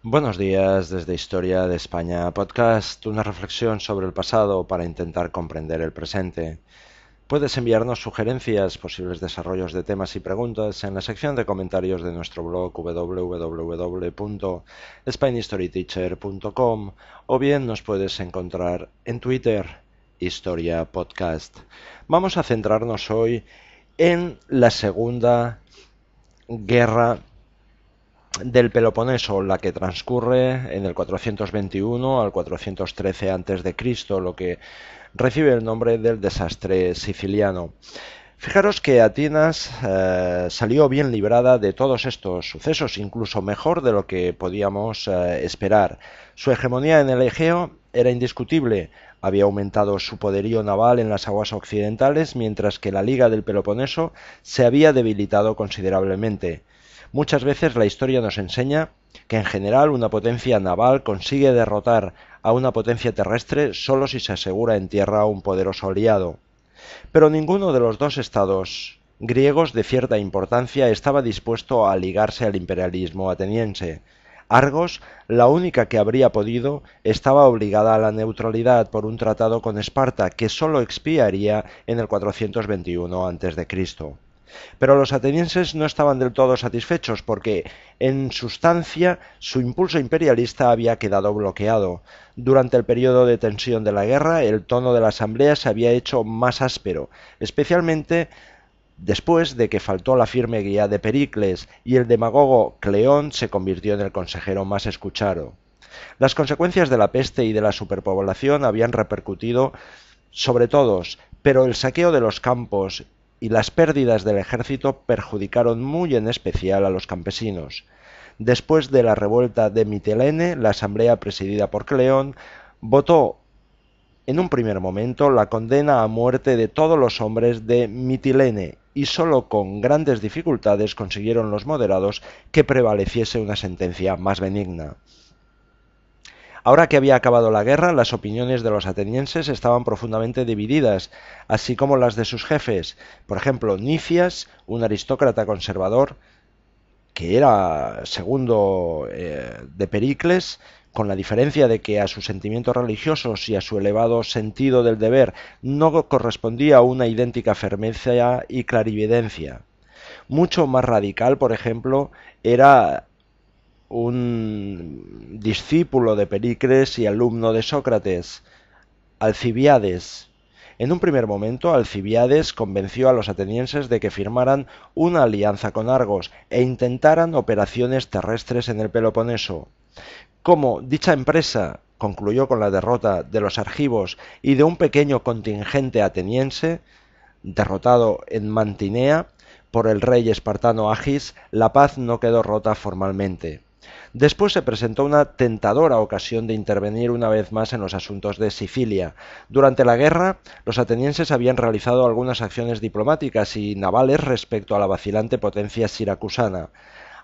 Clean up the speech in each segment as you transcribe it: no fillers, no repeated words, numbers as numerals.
Buenos días desde Historia de España Podcast, una reflexión sobre el pasado para intentar comprender el presente. Puedes enviarnos sugerencias, posibles desarrollos de temas y preguntas en la sección de comentarios de nuestro blog www.spainhistoryteacher.com o bien nos puedes encontrar en Twitter, Historia Podcast. Vamos a centrarnos hoy en la Segunda Guerra del Peloponeso, la que transcurre en el 421 al 413 a.C., lo que recibe el nombre del desastre siciliano. Fijaros que Atenas salió bien librada de todos estos sucesos, incluso mejor de lo que podíamos esperar. Su hegemonía en el Egeo era indiscutible, había aumentado su poderío naval en las aguas occidentales, mientras que la Liga del Peloponeso se había debilitado considerablemente. Muchas veces la historia nos enseña que en general una potencia naval consigue derrotar a una potencia terrestre solo si se asegura en tierra un poderoso aliado. Pero ninguno de los dos estados griegos de cierta importancia estaba dispuesto a ligarse al imperialismo ateniense. Argos, la única que habría podido, estaba obligada a la neutralidad por un tratado con Esparta que sólo expiaría en el 421 a.C. Pero los atenienses no estaban del todo satisfechos porque, en sustancia, su impulso imperialista había quedado bloqueado. Durante el periodo de tensión de la guerra, el tono de la asamblea se había hecho más áspero, especialmente después de que faltó la firme guía de Pericles y el demagogo Cleón se convirtió en el consejero más escuchado. Las consecuencias de la peste y de la superpoblación habían repercutido sobre todos, pero el saqueo de los campos y las pérdidas del ejército perjudicaron muy en especial a los campesinos. Después de la revuelta de Mitilene, la asamblea presidida por Cleón votó en un primer momento la condena a muerte de todos los hombres de Mitilene y sólo con grandes dificultades consiguieron los moderados que prevaleciese una sentencia más benigna. Ahora que había acabado la guerra, las opiniones de los atenienses estaban profundamente divididas, así como las de sus jefes. Por ejemplo, Nicias, un aristócrata conservador, que era segundo de Pericles, con la diferencia de que a sus sentimientos religiosos y a su elevado sentido del deber no correspondía una idéntica firmeza y clarividencia. Mucho más radical, por ejemplo, era un discípulo de Pericles y alumno de Sócrates, Alcibiades. En un primer momento, Alcibiades convenció a los atenienses de que firmaran una alianza con Argos e intentaran operaciones terrestres en el Peloponeso. Como dicha empresa concluyó con la derrota de los argivos y de un pequeño contingente ateniense, derrotado en Mantinea por el rey espartano Agis, la paz no quedó rota formalmente. Después se presentó una tentadora ocasión de intervenir una vez más en los asuntos de Sicilia. Durante la guerra, los atenienses habían realizado algunas acciones diplomáticas y navales respecto a la vacilante potencia siracusana.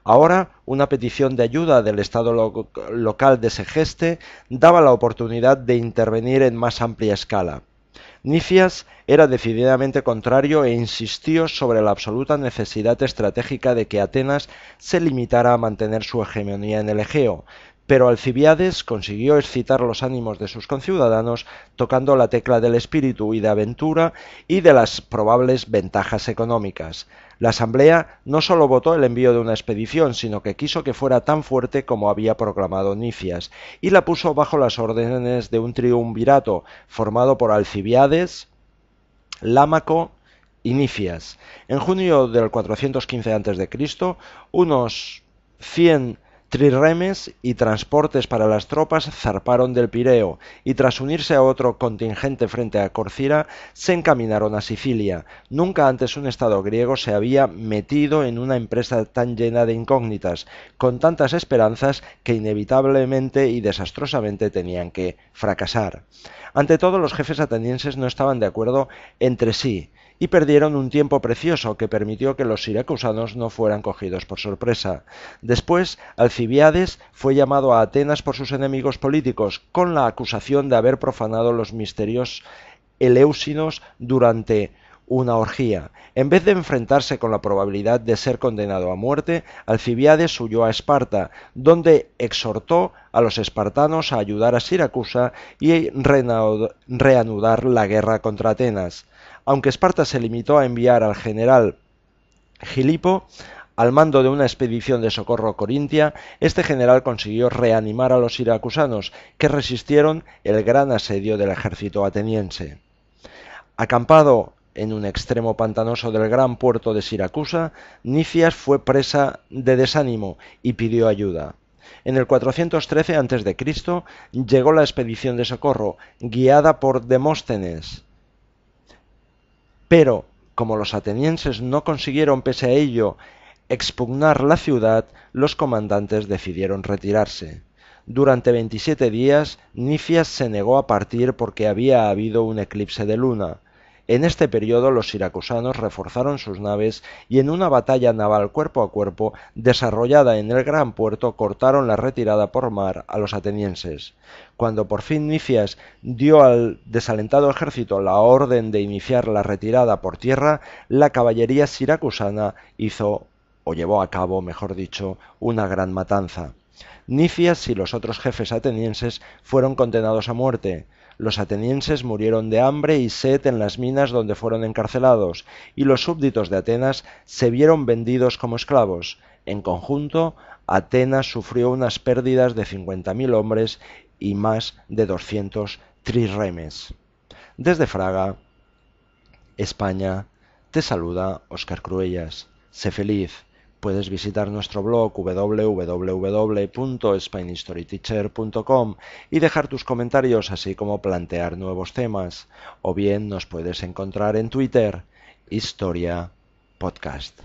Ahora, una petición de ayuda del Estado local de Segeste daba la oportunidad de intervenir en más amplia escala. Nicias era decididamente contrario e insistió sobre la absoluta necesidad estratégica de que Atenas se limitara a mantener su hegemonía en el Egeo, pero Alcibiades consiguió excitar los ánimos de sus conciudadanos tocando la tecla del espíritu y de aventura y de las probables ventajas económicas. La asamblea no sólo votó el envío de una expedición, sino que quiso que fuera tan fuerte como había proclamado Nicias, y la puso bajo las órdenes de un triunvirato formado por Alcibiades, Lámaco y Nicias. En junio del 415 a.C., unos 100 trirremes y transportes para las tropas zarparon del Pireo y tras unirse a otro contingente frente a Corcira se encaminaron a Sicilia. Nunca antes un estado griego se había metido en una empresa tan llena de incógnitas, con tantas esperanzas que inevitablemente y desastrosamente tenían que fracasar. Ante todo, los jefes atenienses no estaban de acuerdo entre sí y perdieron un tiempo precioso que permitió que los siracusanos no fueran cogidos por sorpresa. Después, Alcibiades fue llamado a Atenas por sus enemigos políticos con la acusación de haber profanado los misterios eleusinos durante una orgía. En vez de enfrentarse con la probabilidad de ser condenado a muerte, Alcibiades huyó a Esparta, donde exhortó a los espartanos a ayudar a Siracusa y reanudar la guerra contra Atenas. Aunque Esparta se limitó a enviar al general Gilipo al mando de una expedición de socorro corintia, este general consiguió reanimar a los siracusanos, que resistieron el gran asedio del ejército ateniense. Acampado en un extremo pantanoso del gran puerto de Siracusa, Nicias fue presa de desánimo y pidió ayuda. En el 413 a.C. llegó la expedición de socorro, guiada por Demóstenes. Pero, como los atenienses no consiguieron, pese a ello, expugnar la ciudad, los comandantes decidieron retirarse. Durante 27 días, Nicias se negó a partir porque había habido un eclipse de luna. En este periodo los siracusanos reforzaron sus naves y en una batalla naval cuerpo a cuerpo desarrollada en el gran puerto cortaron la retirada por mar a los atenienses. Cuando por fin Nicias dio al desalentado ejército la orden de iniciar la retirada por tierra, la caballería siracusana hizo, o llevó a cabo, mejor dicho, una gran matanza. Nicias y los otros jefes atenienses fueron condenados a muerte. Los atenienses murieron de hambre y sed en las minas donde fueron encarcelados, y los súbditos de Atenas se vieron vendidos como esclavos. En conjunto, Atenas sufrió unas pérdidas de 50.000 hombres y más de 200 trirremes. Desde Fraga, España, te saluda Óscar Cruellas. Sé feliz. Puedes visitar nuestro blog www.spainhistoryteacher.com y dejar tus comentarios, así como plantear nuevos temas. O bien nos puedes encontrar en Twitter, Historia Podcast.